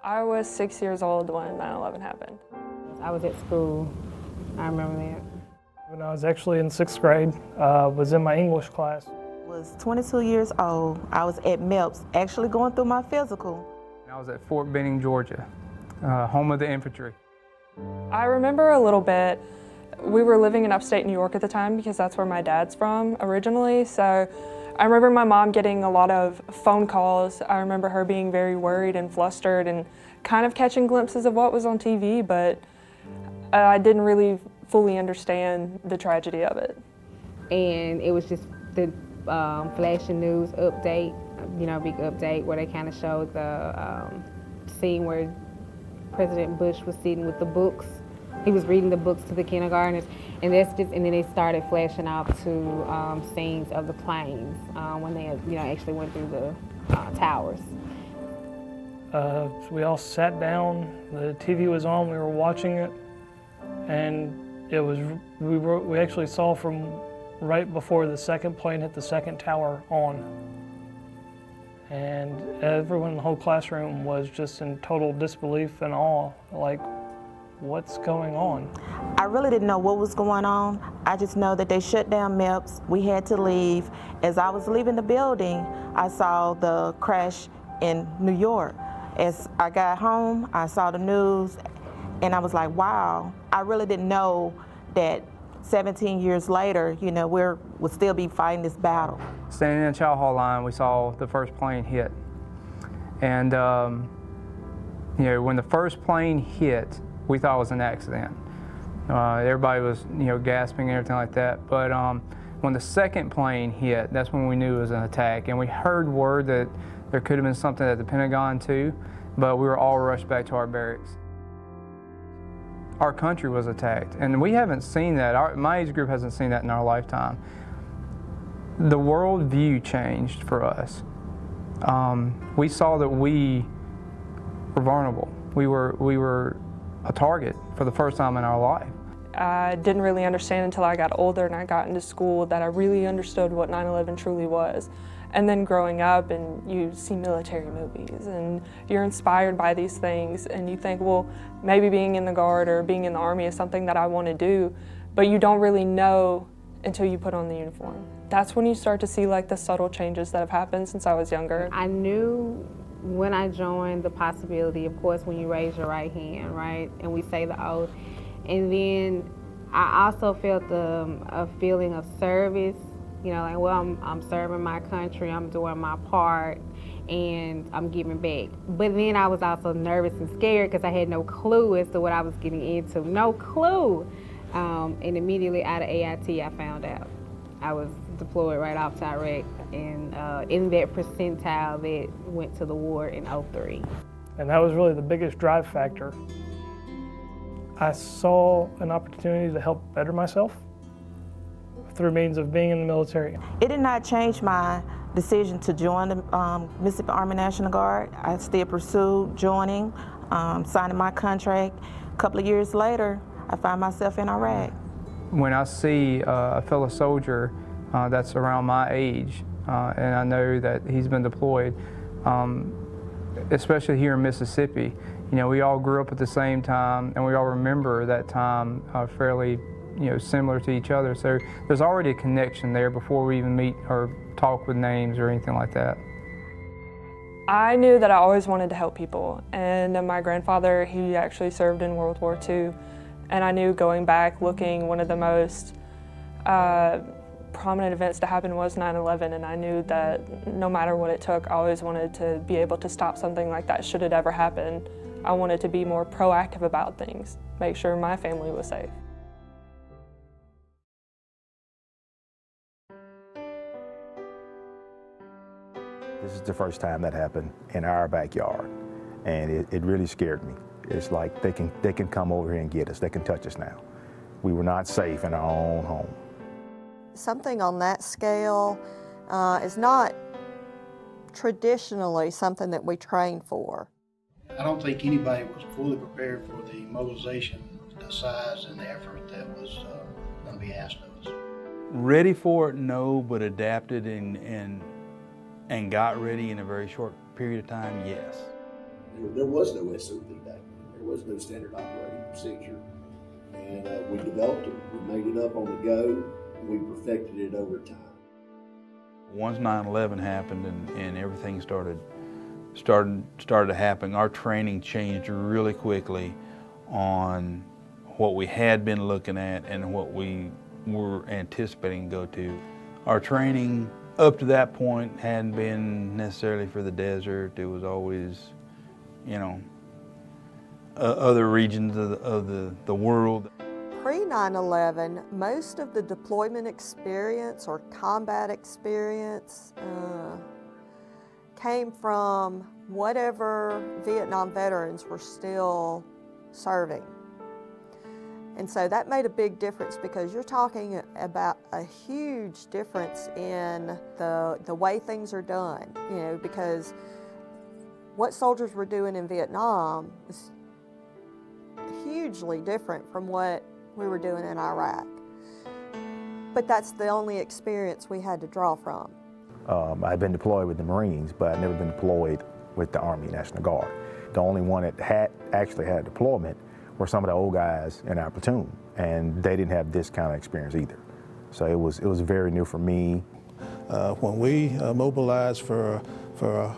I was 6 years old when 9/11 happened. I was at school. I remember that. When I was actually in 6th grade, was in my English class. I was 22 years old. I was at MEPS, actually going through my physical. I was at Fort Benning, Georgia, home of the infantry. I remember a little bit. We were living in upstate New York at the time because that's where my dad's from originally. So I remember my mom getting a lot of phone calls. I remember her being very worried and flustered and kind of catching glimpses of what was on TV, but I didn't really fully understand the tragedy of it. And it was just the flashing news update, big update where they kind of showed the scene where President Bush was sitting with the books. He was reading the books to the kindergartners, and then they started flashing off to scenes of the planes when they, actually went through the towers. We all sat down. The TV was on. We were watching it, and we actually saw from right before the second plane hit the second tower on, and everyone in the whole classroom was just in total disbelief and awe, like, what's going on? I really didn't know what was going on. I just know that they shut down MEPS. We had to leave. As I was leaving the building, I saw the crash in New York. As I got home, I saw the news, and I was like, wow. I really didn't know that 17 years later, we'll still be fighting this battle. Standing in the chow hall line, we saw the first plane hit. And, when the first plane hit, we thought it was an accident. Everybody was, gasping and everything like that. But when the second plane hit, that's when we knew it was an attack. And we heard word that there could have been something at the Pentagon too, but we were all rushed back to our barracks. Our country was attacked, and we haven't seen that. My age group hasn't seen that in our lifetime. The world view changed for us. We saw that we were vulnerable. We were a target for the first time in our life. I didn't really understand until I got older and I got into school that I really understood what 9/11 truly was. And then growing up, and you see military movies and you're inspired by these things, and you think, well, maybe being in the Guard or being in the Army is something that I want to do, but you don't really know until you put on the uniform. That's when you start to see like the subtle changes that have happened since I was younger. I knew when I joined the possibility, of course, when you raise your right hand, right, and we say the oath, and then I also felt a feeling of service. I'm serving my country, I'm doing my part, and I'm giving back. But then I was also nervous and scared because I had no clue as to what I was getting into, no clue. And immediately out of AIT, I found out. I was deployed right off to Iraq, and in that percentile that went to the war in '03. And that was really the biggest drive factor. I saw an opportunity to help better myself through means of being in the military. It did not change my decision to join the Mississippi Army National Guard. I still pursued joining, signing my contract. A couple of years later, I found myself in Iraq. When I see a fellow soldier that's around my age, and I know that he's been deployed, especially here in Mississippi, we all grew up at the same time, and we all remember that time fairly similar to each other. So there's already a connection there before we even meet or talk with names or anything like that. I knew that I always wanted to help people, and my grandfather, he actually served in World War II, and I knew going back looking, one of the most prominent events to happen was 9/11, and I knew that no matter what it took, I always wanted to be able to stop something like that should it ever happen. I wanted to be more proactive about things, make sure my family was safe. This is the first time that happened in our backyard, and it really scared me. It's like they can come over here and get us. They can touch us now. We were not safe in our own home. Something on that scale is not traditionally something that we train for. I don't think anybody was fully prepared for the mobilization, the size and the effort that was going to be asked of us. Ready for it, no, but adapted and got ready in a very short period of time, yes. there was no SOP back then. There was no standard operating procedure. And we developed it, we made it up on the go, and we perfected it over time. Once 9/11 happened and everything started to happen, our training changed really quickly on what we had been looking at and what we were anticipating to go to. Our training up to that point hadn't been necessarily for the desert. It was always, you know, other regions of the world. Pre-9/11, most of the deployment experience or combat experience came from whatever Vietnam veterans were still serving. And so that made a big difference because you're talking about a huge difference in the way things are done, you know, because what soldiers were doing in Vietnam is hugely different from what we were doing in Iraq. But that's the only experience we had to draw from. I've been deployed with the Marines, but I've never been deployed with the Army National Guard. The only one that actually had a deployment were some of the old guys in our platoon, and they didn't have this kind of experience either. So it was very new for me. When we mobilized for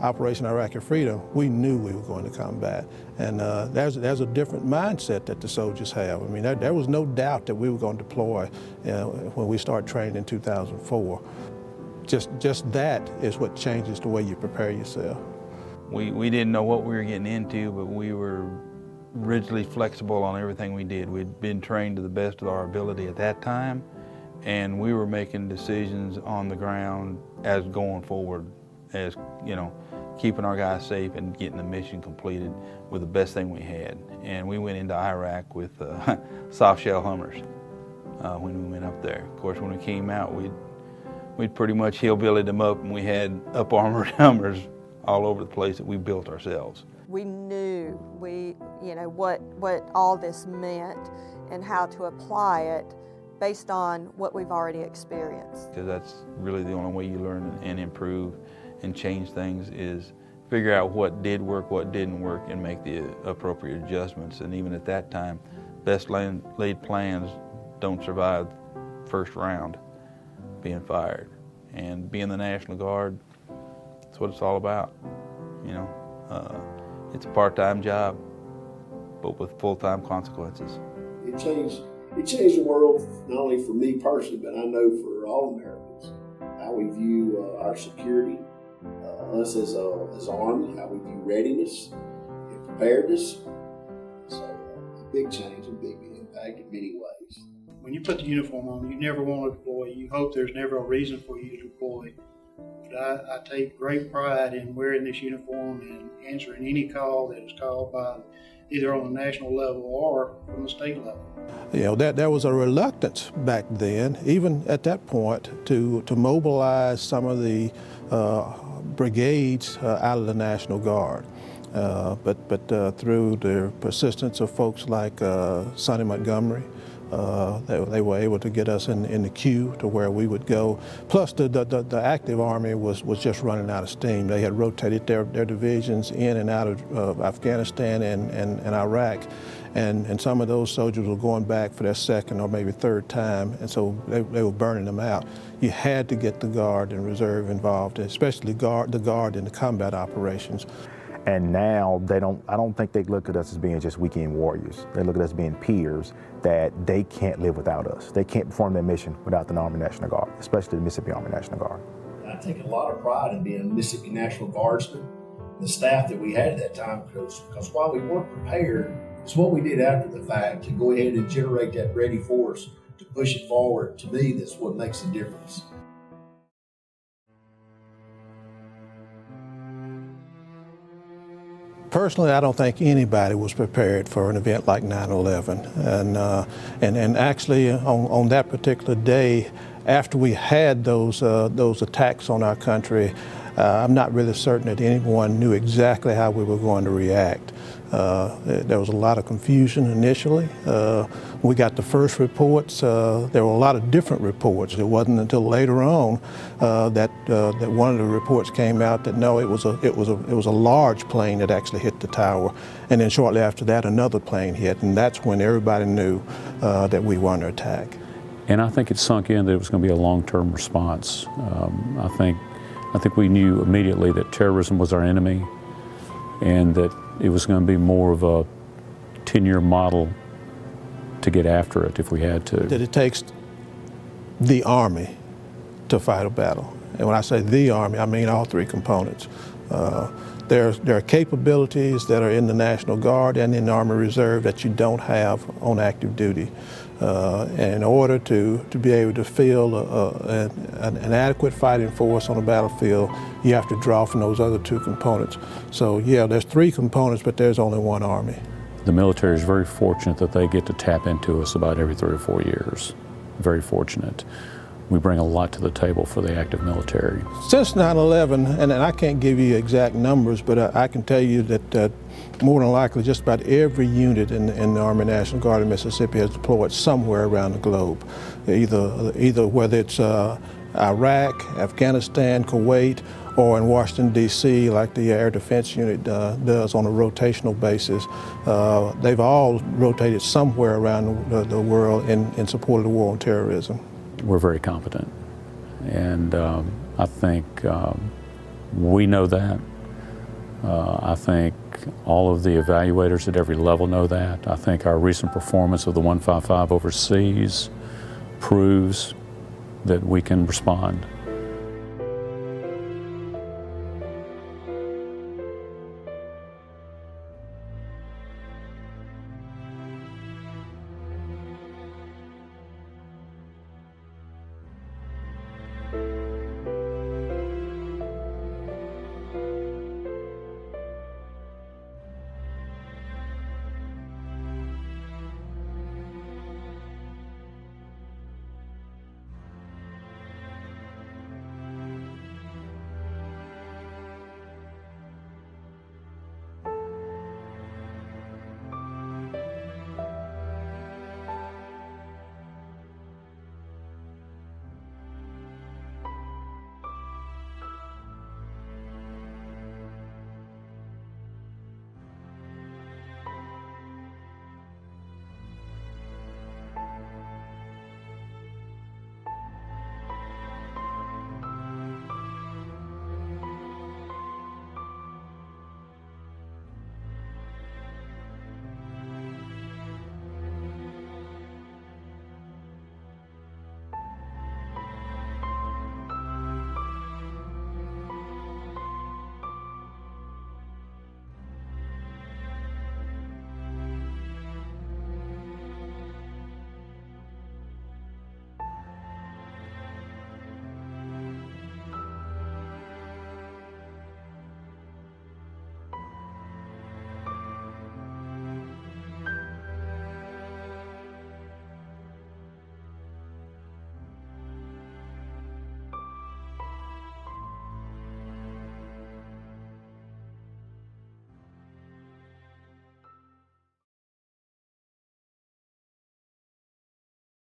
Operation Iraqi Freedom, we knew we were going to combat. And there's a different mindset that the soldiers have. I mean, there was no doubt that we were going to deploy when we started training in 2004. Just that is what changes the way you prepare yourself. We didn't know what we were getting into, but we were rigidly flexible on everything we did. We'd been trained to the best of our ability at that time, and we were making decisions on the ground as going forward, as, you know, keeping our guys safe and getting the mission completed with the best thing we had. And we went into Iraq with soft shell Hummers when we went up there. Of course, when we came out, we'd pretty much hillbillied them up, and we had up-armored Hummers all over the place that we built ourselves. We knew you know, what all this meant and how to apply it based on what we've already experienced. Because that's really the only way you learn and improve and change things, is figure out what did work, what didn't work, and make the appropriate adjustments. And even at that time, best laid plans don't survive first round being fired. And being the National Guard, that's what it's all about, you know. It's a part-time job, but with full-time consequences. It changed the world, not only for me personally, but I know for all Americans. How we view our security, us as an Army, how we view readiness and preparedness. So a big change and big impact in many ways. When you put the uniform on, you never want to deploy. You hope there's never a reason for you to deploy. But I take great pride in wearing this uniform and answering any call that is called by either on the national level or from the state level. You know, there was a reluctance back then, even at that point, to mobilize some of the brigades out of the National Guard. But through the persistence of folks like Sonny Montgomery, they were able to get us in the queue to where we would go. Plus, the active Army was just running out of steam. They had rotated their divisions in and out of Afghanistan and Iraq, and some of those soldiers were going back for their second or maybe third time, and so they were burning them out. You had to get the Guard and Reserve involved, especially the Guard in the combat operations. And now I don't think they look at us as being just weekend warriors. They look at us being peers that they can't live without us. They can't perform their mission without the Army National Guard, especially the Mississippi Army National Guard. I take a lot of pride in being a Mississippi National Guardsman, the staff that we had at that time, because while we weren't prepared, it's what we did after the fact to go ahead and generate that ready force to push it forward. To me, that's what makes the difference. Personally, I don't think anybody was prepared for an event like 9/11, and actually on that particular day, after we had those attacks on our country, I'm not really certain that anyone knew exactly how we were going to react. There was a lot of confusion initially. We got the first reports. There were a lot of different reports. It wasn't until later on that one of the reports came out that no, it was a large plane that actually hit the tower, and then shortly after that another plane hit, and that's when everybody knew that we were under attack. And I think it sunk in that it was going to be a long-term response. I think we knew immediately that terrorism was our enemy, and that it was going to be more of a 10-year model to get after it if we had to. That it takes the Army to fight a battle. And when I say the Army, I mean all three components. There are capabilities that are in the National Guard and in the Army Reserve that you don't have on active duty. And in order to be able to field an adequate fighting force on a battlefield, you have to draw from those other two components. So yeah, there's three components, but there's only one Army. The military is very fortunate that they get to tap into us about every 3 or 4 years. Very fortunate. We bring a lot to the table for the active military. Since 9/11, and I can't give you exact numbers, but I can tell you that more than likely just about every unit in the Army National Guard of Mississippi has deployed somewhere around the globe, either whether it's Iraq, Afghanistan, Kuwait, or in Washington, D.C., like the Air Defense Unit does on a rotational basis. They've all rotated somewhere around the world in support of the war on terrorism. We're very competent, and I think we know that. I think all of the evaluators at every level know that. I think our recent performance of the 155 overseas proves that we can respond.